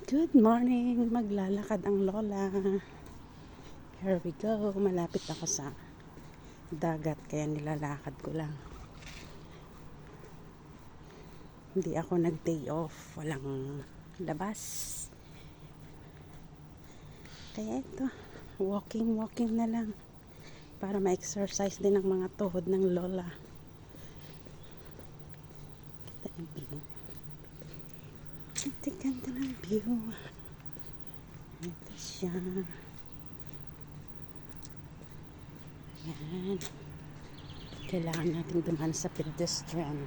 Good morning! Maglalakad ang lola. Here we go. Malapit ako sa dagat kaya nilalakad ko lang. Hindi ako nag-day off. Walang labas. Kaya ito, walking na lang para ma-exercise din ang mga tuhod ng lola. Kita ang view. Ito ganda ng view. Ito siya. Yan. Kailangan natin dumaan sa pedestrian.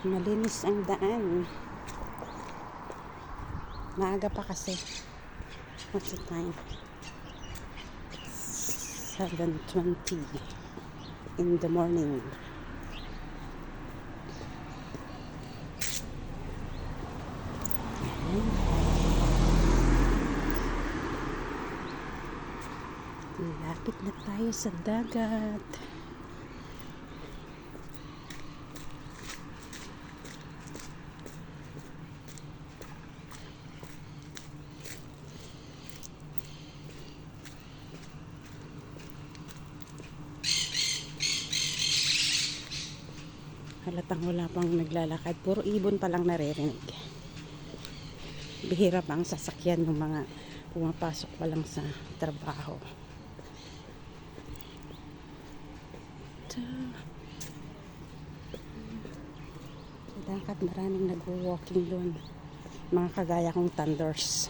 Malinis ang daan. Maaga pa kasi. What's the time? 7:20 in the morning. Lapit na tayo sa dagat. Halatang wala pang naglalakad. Puro ibon pa lang naririnig. Bihira pa ang sasakyan ng mga pumapasok pa lang sa trabaho. Sa dagat maraming nag-walking doon. Mga kagaya kong thunders.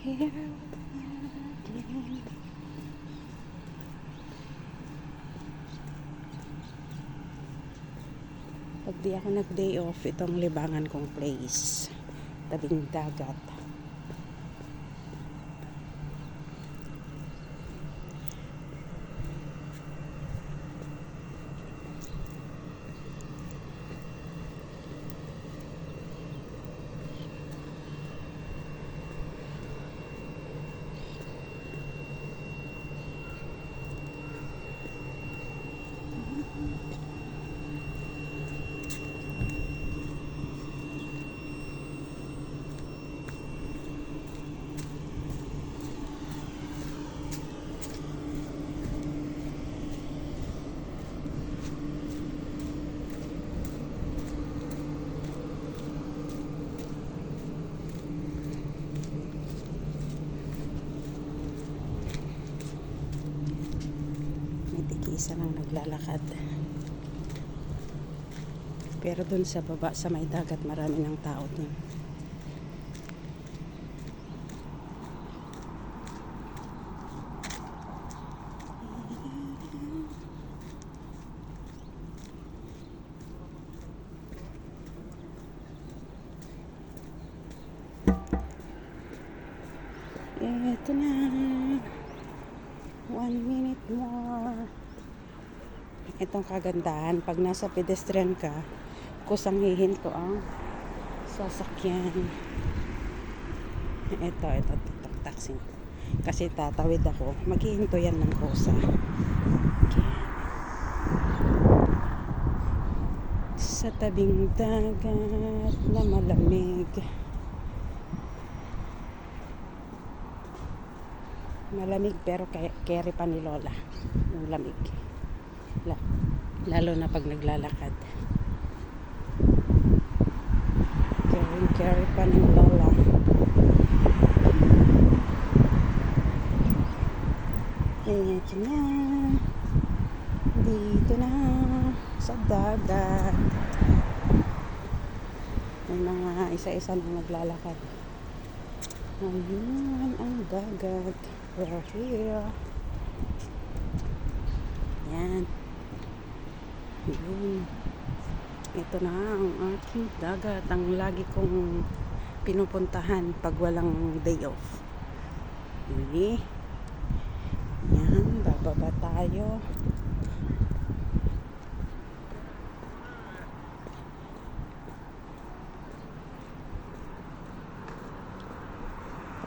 Here pag di ako nag-day off, itong libangan kong place. Tabing dagat. Isa lang naglalakad, pero dun sa baba sa may dagat marami ng tao dun. Ito na, 1 minute more. Itong kagandahan, pag nasa pedestrian ka, kusang hihinto ang sasakyan. Ito, taxi. Kasi tatawid ako, maghihinto yan ng kusa. Okay. Sa tabing dagat na malamig. Malamig pero carry pa ni Lola yung lamig. Lalo na pag naglalakad. Carry pa ni Lola. Ito na. Dito na sa dagat. May mga isa-isa na naglalakad. Ayun ang dagat. We're here. Yan. Ito na ang aking dagat, ang lagi kong pinupuntahan pag walang day off. Yan, bababa tayo.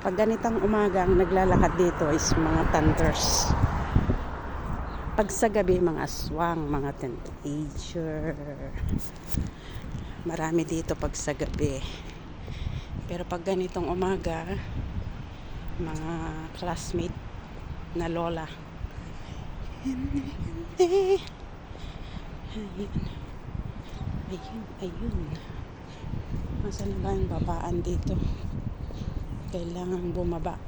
Pag ganitang umaga, ang naglalakad dito is mga thunders. Pag sa gabi, mga aswang, mga teenager. Marami dito pag sa gabi. Pero pag ganitong umaga, mga classmate na lola. Ayun. Ayun. Nasaan na ba yung babaan dito? Kailangan bumaba.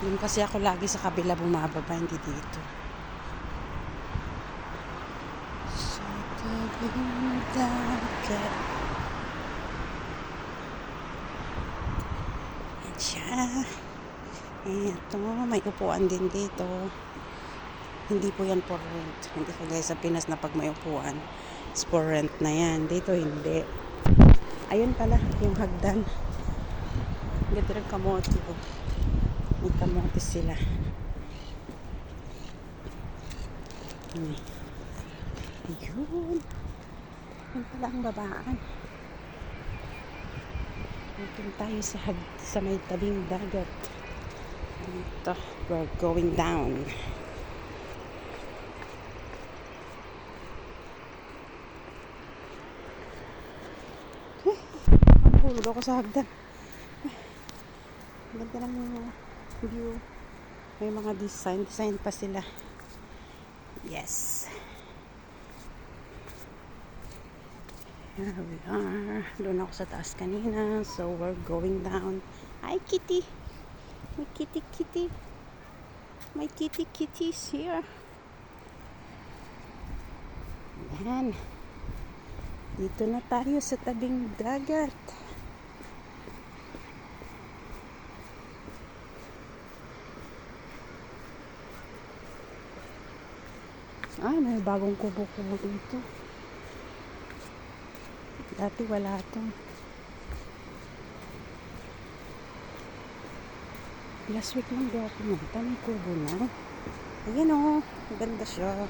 Yun kasi ako lagi sa kabila bumababa, hindi dito. Sa tabing dagat. Yan siya. Eto, may upuan din dito. Hindi po yan for rent. Hindi kagaya sa Pinas na pag may upuan, it's for rent na yan. Dito hindi. Ayun pala, yung hagdan. Ganda rin kamote. May kamote sila. Ayun. Ayun pala ang babaan. Ayun tayo sa may tabing dagat. Ito, we're going down. Hulog ako sa hagdan. Ganda lang yung view. May mga design pa sila. Yes. Here we are. Doon ako sa taas kanina. So we're going down. Hi kitty. My kitty. My kitty's here. Yan. Dito na tayo sa tabing dagat. Ay, may bagong kubo-kubo dito. Dati wala to. Last week lang daw pumunta. May kubo na. Ayan o. Ganda siya.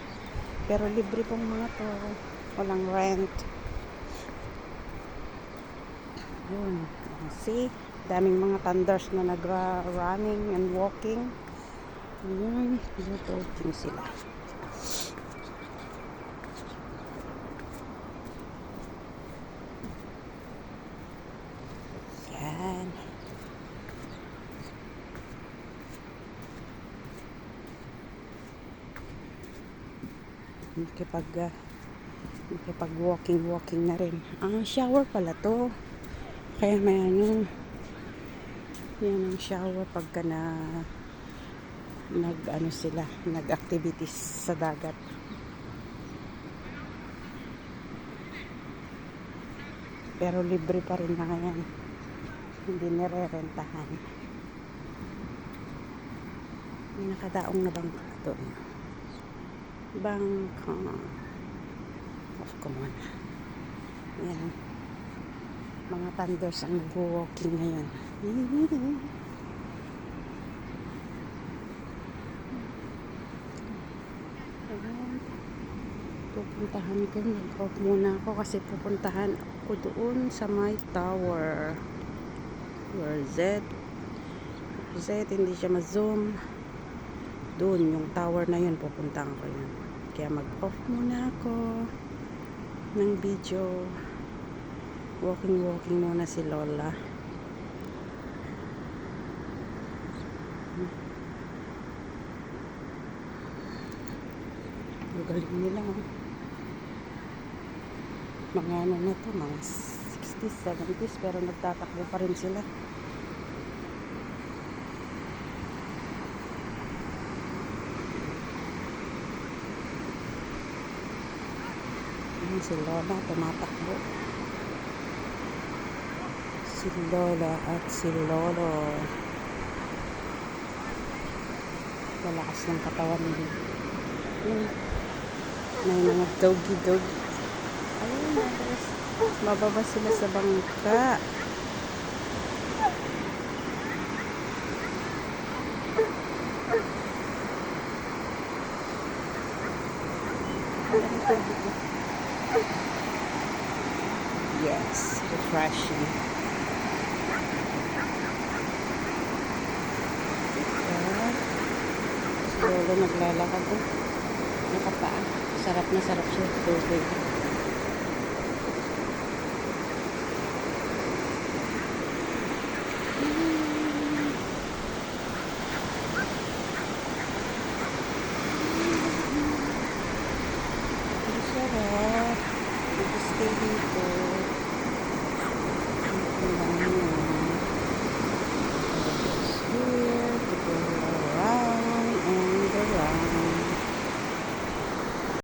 Pero libre pong mga to. Walang rent. Yun. See? Daming mga thunders na nag-running and walking. Ayan. Walking sila. Yan. Makipag walking na rin. Shower pala to. Kaya may ano. Yan ang shower pagka nag-activities sa dagat. Pero libre pa rin na ngayon. Hindi nire-rentahan. May nakadaong na bangka doon. Bangka. Of course. Yan. Mga thunders ang nag-walking ngayon. Pupuntahan ko. Nag-off muna ako kasi pupuntahan ako doon sa my tower. Where is it? Hindi siya ma-zoom. Doon, yung tower na yun, pupuntahan ko yun. Kaya mag-off muna ako ng video. Walking muna si Lola. Galing nila. Mga ano na to, mga 60s, 70s, pero nagtatakbo pa rin sila. Si Lola tumatakbo. Si Lola at si Lolo. Malakas ng katawan nila. May mga doggy. Ayun, mababa sila sa bangka. tubig. Yes, refreshing. Si Lolo naglalakad doon. Nakapaa. Sarap na sarap siya sa tubig. Ang sarap. Mag-stay dito.